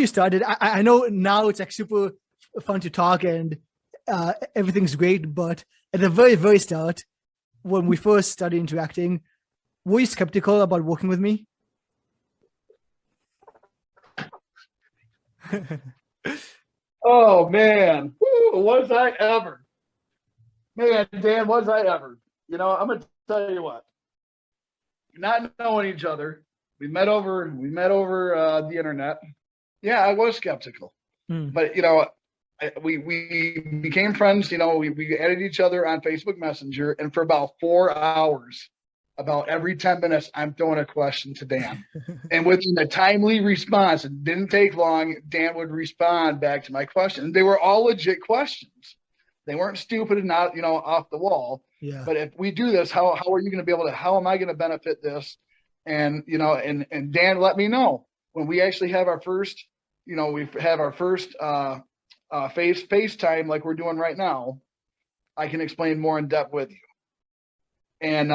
you started, I know now it's like super fun to talk and everything's great, but at the very, very start, when we first started interacting, were you skeptical about working with me? Oh man, was I ever? Man, Dan, was I ever? You know, I'm gonna tell you what. Not knowing each other, we met over the internet. Yeah, I was skeptical, but you know, we became friends. You know, we added each other on Facebook Messenger, and for about 4 hours, about every 10 minutes, I'm throwing a question to Dan. And within a timely response, it didn't take long, Dan would respond back to my question. They were all legit questions. They weren't stupid and not, you know, off the wall. Yeah. But if we do this, how are you going to be able to, how am I going to benefit this? And, you know, and Dan let me know when we actually have our first, you know, we have our first FaceTime like we're doing right now, I can explain more in depth with you. And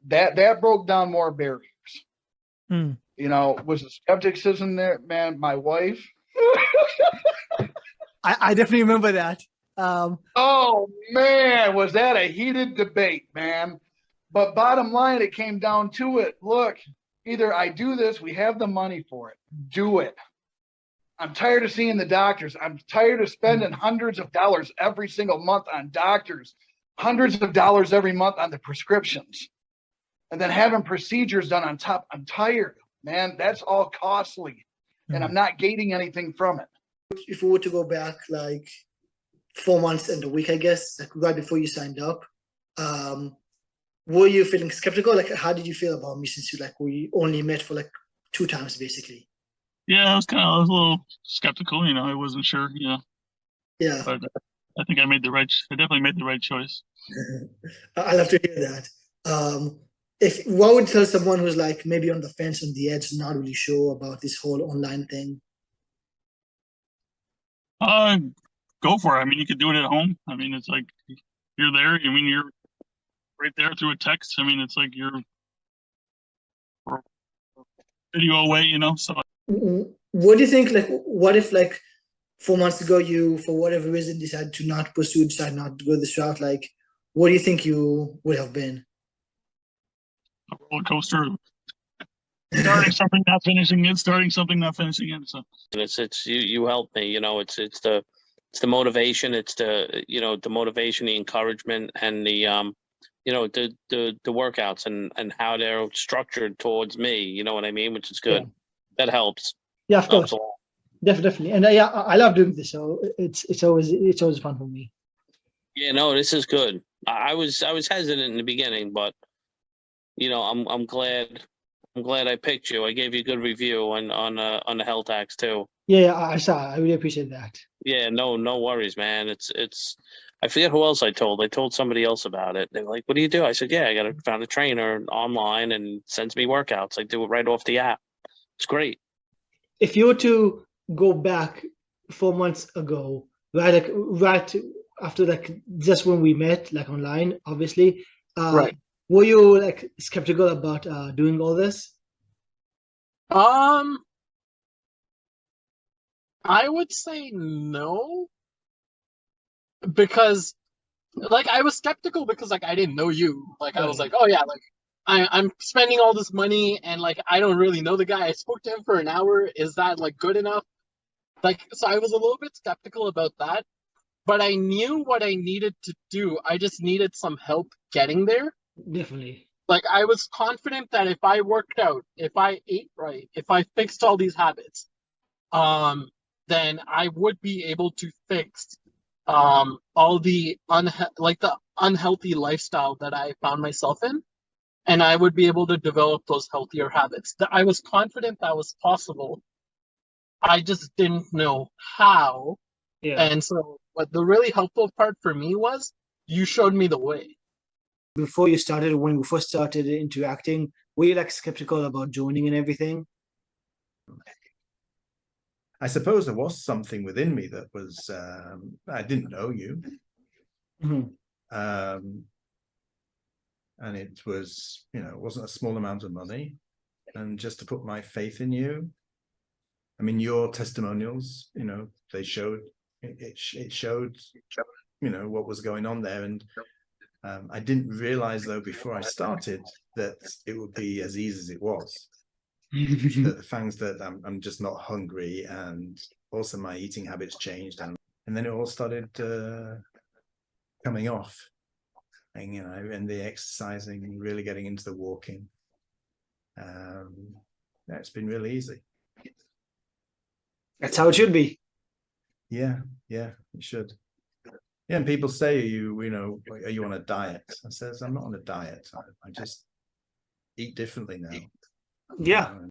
that broke down more barriers. You know, was the skepticism there, man? My wife. I definitely remember that. Oh man, was that a heated debate, man? But bottom line, it came down to it. Look, either I do this, we have the money for it, do it. I'm tired of seeing the doctors. I'm tired of spending hundreds of dollars every single month on doctors, hundreds of dollars every month on the prescriptions, and then having procedures done on top. I'm tired, man. That's all costly, and I'm not gaining anything from it. If we were to go back like 4 months and a week, I guess, like right before you signed up, were you feeling skeptical? Like, how did you feel about me since we only met for like 2 times, basically? Yeah, I was a little skeptical, you know, I wasn't sure, you know. Yeah. But I think I definitely made the right choice. I love to hear that. What would you tell someone who's like maybe on the fence, on the edge, not really sure about this whole online thing? Go for it. I mean, you could do it at home. I mean, it's like you're there. I mean, you're right there through a text. I mean, it's like you're video away, you know. So, what do you think? Like, what if like 4 months ago you, for whatever reason, decide not to go this route? Like, what do you think you would have been? A roller coaster. Starting something, not finishing it. Starting something, not finishing it. So it's you help me. You know, it's the motivation. It's the motivation, the encouragement, and the the workouts and how they're structured towards me. You know what I mean? Which is good. Yeah. That helps. Yeah, of course. Definitely. And yeah, I love doing this. So it's always fun for me. Yeah, no, this is good. I was hesitant in the beginning, but you know, I'm glad I picked you. I gave you a good review on the health hacks too. Yeah, I saw. I really appreciate that. Yeah, no worries, man. It's I forget who else I told. I told somebody else about it. They were like, "What do you do?" I said, "Yeah, found a trainer online and sends me workouts. I do it right off the app. It's great." If you were to go back 4 months ago, right after like just when we met, like online, obviously, Right. were you like skeptical about doing all this? I would say no, because like I was skeptical because like I didn't know you. Like I was like, oh yeah, like I'm spending all this money and like I don't really know the guy. I spoke to him for an hour. Is that like good enough? Like, so I was a little bit skeptical about that, but I knew what I needed to do. I just needed some help getting there. Definitely. Like I was confident that if I worked out, if I ate right, if I fixed all these habits, then I would be able to fix all the unhealthy lifestyle that I found myself in, and I would be able to develop those healthier habits. I was confident that was possible. I just didn't know how. Yeah. And so what the really helpful part for me was you showed me the way. Before you started, when we first started interacting, were you like skeptical about joining and everything? I suppose there was something within me that was, I didn't know you. And it was, you know, it wasn't a small amount of money. And just to put my faith in you, I mean, your testimonials, you know, they showed it showed, you know, what was going on there. And I didn't realize, though, before I started, that it would be as easy as it was. The things that I'm just not hungry, and also my eating habits changed, and then it all started coming off, and you know, and the exercising, really getting into the walking. Yeah, it's been really easy. That's how it should be. Yeah, it should. Yeah, and people say, you know, are you on a diet? I says, I'm not on a diet. I just eat differently now. Yeah. You know,